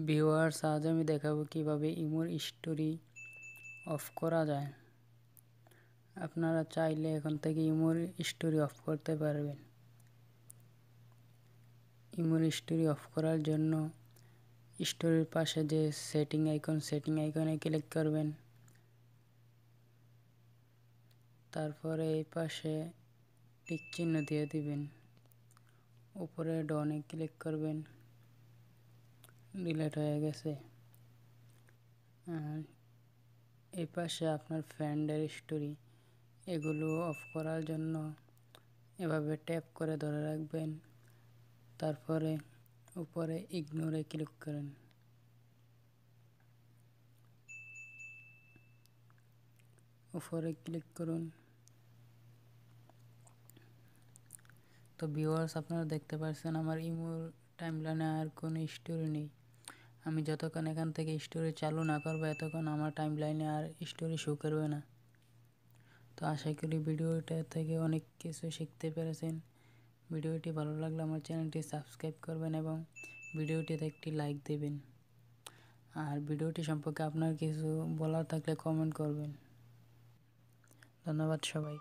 Viewers, আজ আমি দেখাবো কিভাবে ইমোর স্টোরি অফ করা যায়। আপনারা চাইলে এখন থেকে ইমোর স্টোরি অফ করতে পারবেন। ইমোর স্টোরি অফ করার জন্য স্টোরির পাশে যে সেটিং আইকনে ক্লিক করবেন। তারপরে এই পাশে টিক চিহ্ন দিয়ে দিবেন। উপরে ডনে ক্লিক করবেন। ডিলিট হয়ে গেছে। এই পাশে আপনার ফ্রেন্ডের স্টোরি এগুলো অফ করার জন্য এভাবে ট্যাপ করে ধরে রাখবেন। তারপরে উপরে ইগনোরে ক্লিক করেন। উপরে ক্লিক করুন। তো ভিউয়ার্স, আপনারা দেখতে পাচ্ছেন আমার ইমোর টাইমলাইনে আর কোনো স্টোরি নেই। আমি যতক্ষণ এখান থেকে স্টোরি চালু না করবো এতক্ষণ আমার টাইমলাইনে আর স্টোরি শো করবে না। তো আশা করি ভিডিওটা থেকে অনেক কিছু শিখতে পেরেছেন। ভিডিওটি ভালো লাগলে আমার চ্যানেলটি সাবস্ক্রাইব করবেন এবং ভিডিওটিতে একটি লাইক দেবেন। আর ভিডিওটি সম্পর্কে আপনার কিছু বলার থাকলে কমেন্ট করবেন। ধন্যবাদ সবাই।